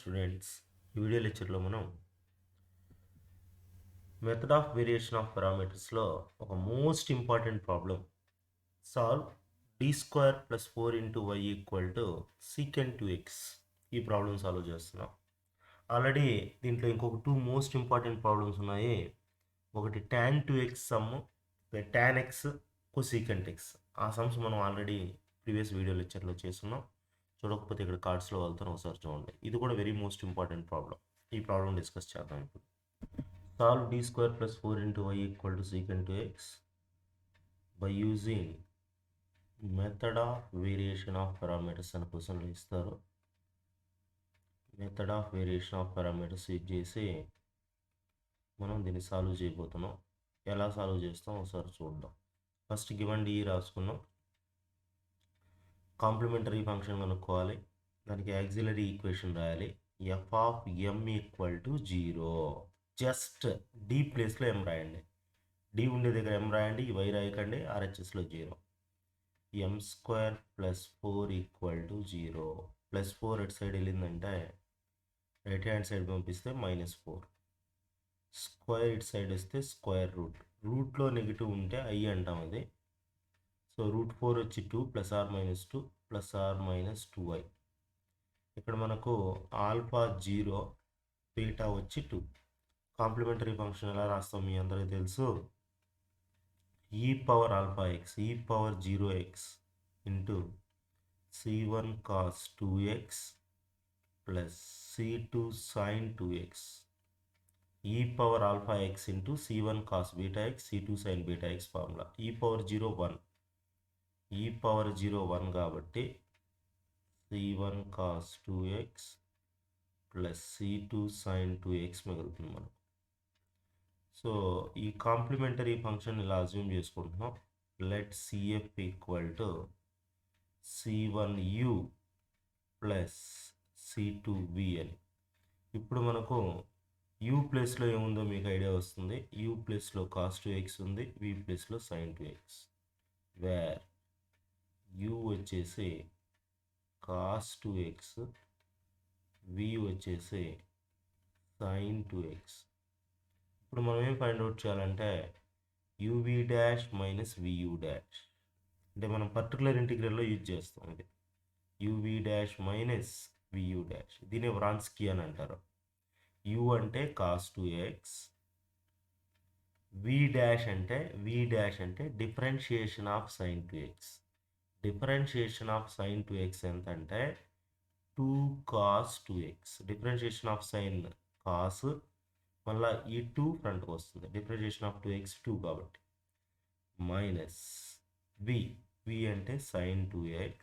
Students, ఈ video లెక్చర్లో మనం మెథడ్ ఆఫ్ వేరియేషన్ ఆఫ్ పారామీటర్స్లో ఒక most important problem solve d² + 4 y secant 2x ఈ ప్రాబ్లం సాల్వ్ చేస్తున్నాం. ఆల్రెడీ దీంట్లో ఇంకొక టూ మోస్ట్ ఇంపార్టెంట్ ప్రాబ్లమ్స్ ఉన్నాయి. ఒకటి tan 2x some, tan x cosecant x. ఆ సమ్స్ మనం ఆల్రెడీ ప్రీవియస్ వీడియో లెక్చర్లో చేస్తున్నాం. చూడకపోతే ఇక్కడ కార్డ్స్లో వెళ్తాను, ఒకసారి చూడండి. ఇది కూడా వెరీ మోస్ట్ ఇంపార్టెంట్ ప్రాబ్లం. ఈ ప్రాబ్లం డిస్కస్ చేద్దాం ఇప్పుడు. Solve d² + 4 y secant 2x by using method of variation of parameters అని క్వశ్చన్లో ఇస్తారు. Method of variation of parameters use చేసి మనం దీన్ని సాల్వ్ చేయబోతున్నాం. ఎలా సాల్వ్ చేస్తాం ఒకసారి చూద్దాం. ఫస్ట్ గివెన్ డి రాసుకున్నాం. కాంప్లిమెంటరీ ఫంక్షన్ కనుక్కోవాలి. దానికి యాక్సిలరీ ఈక్వేషన్ రాయాలి. f of m = 0. Just D ప్లేస్లో m రాయండి. డి ఉండే దగ్గర m రాయండి, y రాయకండి. RHSలో 0. m² + 4 = 0. +4 ఎటు సైడ్ వెళ్ళిందంటే రైట్ హ్యాండ్ సైడ్ పంపిస్తే -4. స్క్వేర్ ఇటు సైడ్ వస్తే స్క్వేర్ రూట్లో నెగిటివ్ ఉంటే i అంటాం అది. సో √4 వచ్చి 2 +r - 2 +r - 2i. ఇక్కడ మనకు ఆల్ఫా 0, బీటా వచ్చి 2. కాంప్లిమెంటరీ ఫంక్షన్ ఎలా రాస్తాం మీ అందరికీ తెలుసు. e⁴x e⁴0x into c1 cos 2x plus c2 sin 2x e⁴x into c1 cos βx c2 sin βx formula. e⁴0 1 e⁴0 1 కాబట్టి c1 cos 2x plus c2 sin 2x మిగులుతుంది మనకు. So ఈ complementary function ఇలా assume చేసుకుంటున్నాం. Let cf = c1u plus c2v అని. ఇప్పుడు మనకు u ప్లేస్లో ఏముందో మీకు ఐడియా వస్తుంది. u ప్లేస్లో cos 2x ఉంది, v ప్లేస్లో sin 2x. వేర్ u వచ్చేసి cos 2x, v వచ్చేసి sin 2x. ఇప్పుడు మనం ఏం ఫైండ్ అవుట్ చేయాలంటే uv' - vu'. అంటే మనం పర్టికులర్ ఇంటిగ్రల్లో యూజ్ చేస్తాం. ఇది uv' - vu'. దీన్ని వ్రాన్స్కీ అని అంటారు. u అంటే cos 2x, v' అంటే differentiation of sin 2x. Differentiation of sin 2x ఎంత అంటే 2 cos 2x. Differentiation of sin cos, మళ్ళీ ఈ 2 ఫ్రంట్కి వస్తుంది. డిఫరెన్షియేషన్ ఆఫ్ 2x 2 కాబట్టి మైనస్ v అంటే sin 2x,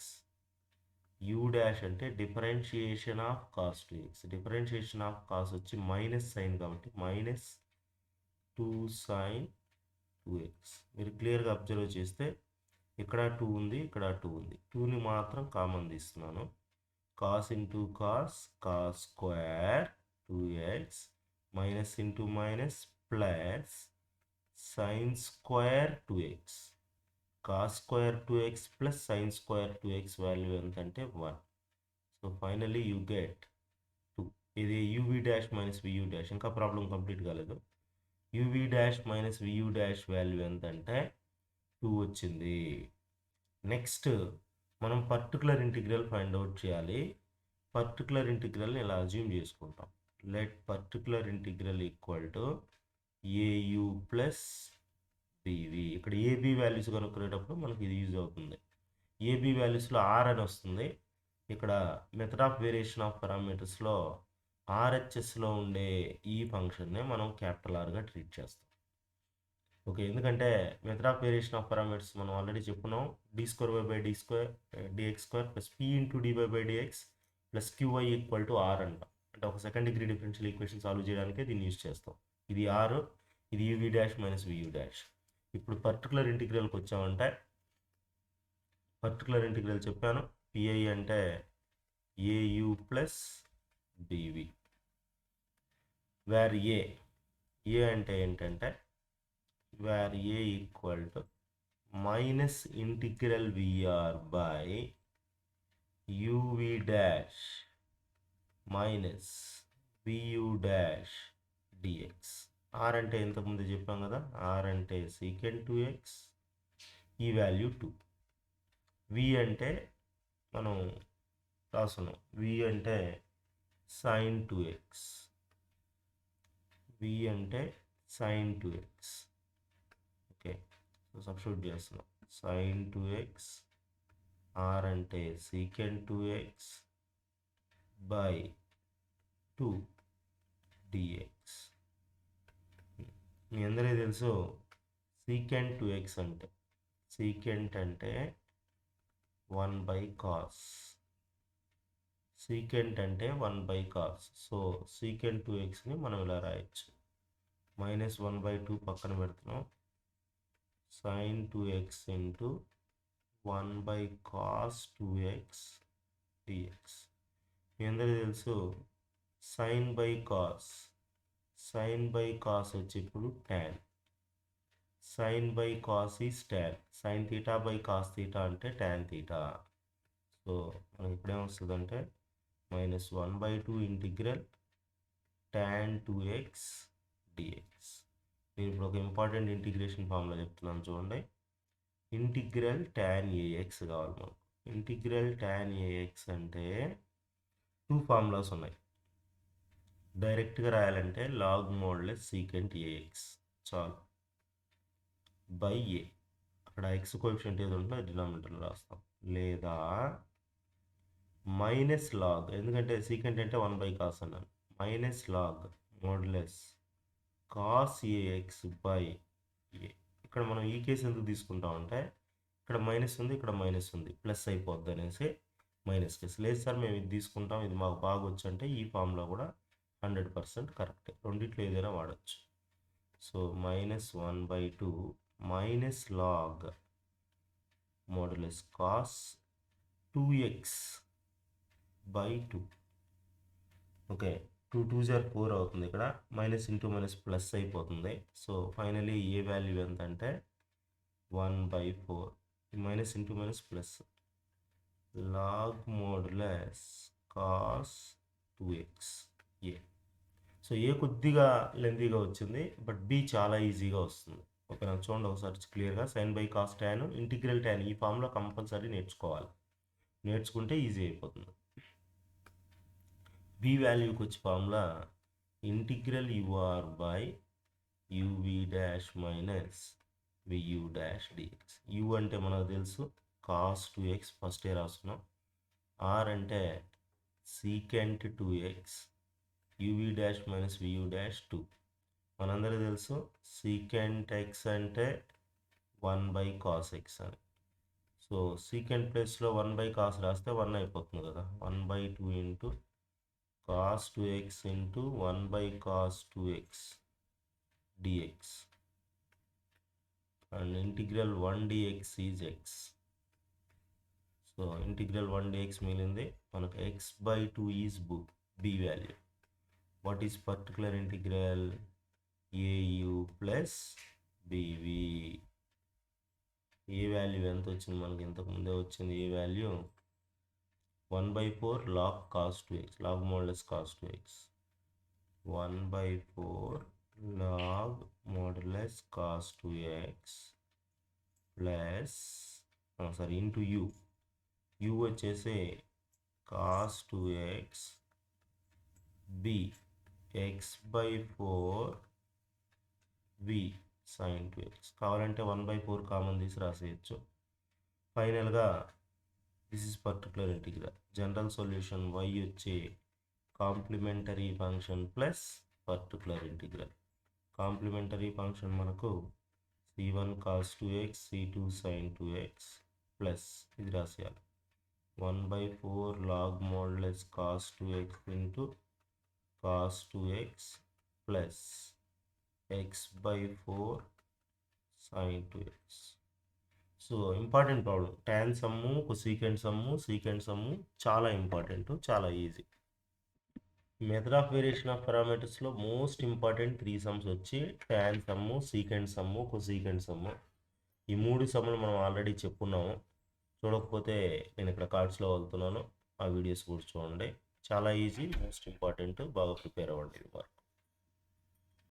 u' అంటే differentiation of cos 2x. Differentiation of cos వచ్చి మైనస్ సైన్ కాబట్టి -2 sin 2x. మీరు క్లియర్గా అబ్జర్వ్ చేస్తే ఇక్కడ 2 ఉంది, ఇక్కడ 2 ఉంది. 2ని మాత్రం కామన్ తీస్తున్నాను. cos into cos square 2x minus into minus plus sin square 2x. cos square 2x plus sin square 2x value ఎంత అంటే 1. So finally you get 2. ఇది uv' - vu'. ఇంకా ప్రాబ్లం కంప్లీట్ కాలేదు. uv' - vu' వాల్యూ ఎంత అంటే 2 వచ్చింది. Next మనం particular integral find out చేయాలి. పర్టికులర్ ఇంటిగ్రల్ని ఇలా అజ్యూమ్ చేసుకుంటాం. Let particular integral = au plus bv. ఇక్కడ ఏబీ వాల్యూస్ కనుక్కునేటప్పుడు మనకి ఇది యూజ్ అవుతుంది. ఏబీ వాల్యూస్లో ఆర్ అని వస్తుంది. ఇక్కడ మెథడ్ ఆఫ్ వేరియేషన్ ఆఫ్ పారామీటర్స్లో ఆర్హెచ్ఎస్లో ఉండే ఈ ఫంక్షన్నే మనం క్యాపిటల్ ఆర్గా ట్రీట్ చేస్తాం. ఓకే, ఎందుకంటే method of variation of parameters మనం ఆల్రెడీ చెప్పుకున్నాం. d² dx² plus p into dy/dx plus qy = r అంట. అంటే ఒక second degree differential equation solve చేయడానికే దీన్ని యూజ్ చేస్తాం. ఇది r, ఇది uv' - vu'. ఇప్పుడు పర్టికులర్ ఇంటిగ్రల్కి వచ్చామంటే పర్టికులర్ ఇంటిగ్రల్ చెప్పాను. pi అంటే au plus bv. Where A అంటే ఏంటంటే where a = -integral vr by uv' minus VU dash DX. R అంటే ఇంతకుముందు చెప్పాం కదా, ఆర్ అంటే సీకెంట్ 2x, ఈ వాల్యూ 2. వి అంటే మనం రాస్తున్నాం, వి అంటే సైన్ 2x, వి అంటే sine 2x. Okay, so substitute చేస్తున్నాం, సైన్ 2x, ఆర్ అంటే సీకెంట్ 2x బై 2 dx. మీ అందరికీ తెలుసు సీకెంట్ 2x అంటే, సీకెంట్ అంటే 1/cos, సీకెంట్ అంటే 1/cos. సో సీకెంట్ 2xని మనం ఇలా రాయొచ్చు, -1/2 పక్కన పెడుతున్నాం, sign 2x into 1/cos 2x dx. మీ అందరికీ తెలుసు sine by cos, sine by cos వచ్చి ఇప్పుడు tan, sine by cos is tan, sine theta by cos theta అంటే tan తీటా. సో మనకి ఇప్పుడేమొస్తుందంటే -1/2 ఇంటిగ్రల్ tan 2x dx. నేను ఇప్పుడు ఒక ఇంపార్టెంట్ ఇంటిగ్రేషన్ ఫార్ములా చెప్తున్నాను చూడండి. ఇంటిగ్రల్ tan ax కావాలి మనకు. ఇంటిగ్రల్ tan ax అంటే 2 ఫార్ములాస్ ఉన్నాయి. డైరెక్ట్గా రాయాలంటే లాగ్ మోడ్లెస్ సీకెంట్ ax చాలు, బై ఏ, అక్కడ ఎక్స్ కోఎఫిషియంట్ ఏది ఉంటుందో డినామినేటర్లో రాస్తాం, లేదా మైనస్ లాగ్, ఎందుకంటే సీకెంట్ అంటే 1/cos అన్నాను, minus log modulus cos A X by A. ఇక్కడ మనం ఈ కేసు ఎందుకు తీసుకుంటామంటే ఇక్కడ మైనస్ ఉంది, ఇక్కడ మైనస్ ఉంది, ప్లస్ అయిపోద్ది అనేసి మైనస్ కేసు. లేదు సార్ మేము ఇది తీసుకుంటాం, ఇది మాకు బాగా వచ్చు అంటే ఈ ఫామ్లో కూడా 100% కరెక్టే, రెండిట్లో ఏదైనా వాడచ్చు. So -1/2 minus log modulus cos 2x by 2. Okay, 2 2s are 4 అవుతుంది, ఇక్కడ మైనస్ ఇంటూ మైనస్ ప్లస్ అయిపోతుంది. సో ఫైనలీ ఏ వాల్యూ ఎంత అంటే 1/4, minus into minus plus, log modulus cos 2x A. So A కొద్దిగా లెంతీగా వచ్చింది, బట్ బి చాలా ఈజీగా వస్తుంది. ఓకే, నాకు చూడండి ఒకసారి క్లియర్గా, sine by cos tan, integral tan, ఈ ఫామ్లో కంపల్సరీ నేర్చుకోవాలి, నేర్చుకుంటే ఈజీ అయిపోతుంది. బి వాల్యూకి వచ్చి formula integral UR by UV dash minus VU dash DX. U అంటే మనకు తెలుసు కాస్ 2x, ఫస్టే రాస్తున్నాం. ఆర్ అంటే secant 2x, UV dash minus VU dash 2. మనందరికీ తెలుసు సీకెంట్ x అంటే 1/cos x అని. సో సీకెంట్ ప్లేస్లో 1/cos రాస్తే 1 అయిపోతుంది కదా, 1/2 into cos 2x into 1/cos 2x dx, and integral 1 dx is x. So integral 1 dx మిగిలింది మనకు, x/2 is b value. What is particular integral? au plus bv. A value ఎంత వచ్చింది మనకి, ఇంతకు ముందే వచ్చింది ఏ value, 1/4 log cos 2x, log modulus cos 2x, 1/4 log modulus cos 2x plus into u వచ్చేసి cos 2x b x/4 v sin 2x. కావాలంటే 1/4 common తీసి రాసేయచ్చు. ఫైనల్గా this is particular integral. General solution y వచ్చి complementary function plus particular integral. Complementary function మనకు c1 cos 2x, c2 sin 2x plus ఇది రాసేయాలి 1/4 log modulus cos 2x into cos 2x plus x/4 sin 2x. So important problem, tan sum, cosecant sum, secant sum చాలా important, చాలా easy. Method of variation of పారామీటర్స్లో most important 3 sums వచ్చి tan sum, secant sum, cosecant sum. ఈ 3 సమ్ములు మనం already చెప్పుకున్నాము. చూడకపోతే నేను ఇక్కడ కార్డ్స్లో వెళ్తున్నాను, ఆ వీడియోస్ కూడా చూడండి. చాలా ఈజీ, మోస్ట్ ఇంపార్టెంట్. బాగా ప్రిపేర్ అవ్వండి ఇది వరకు.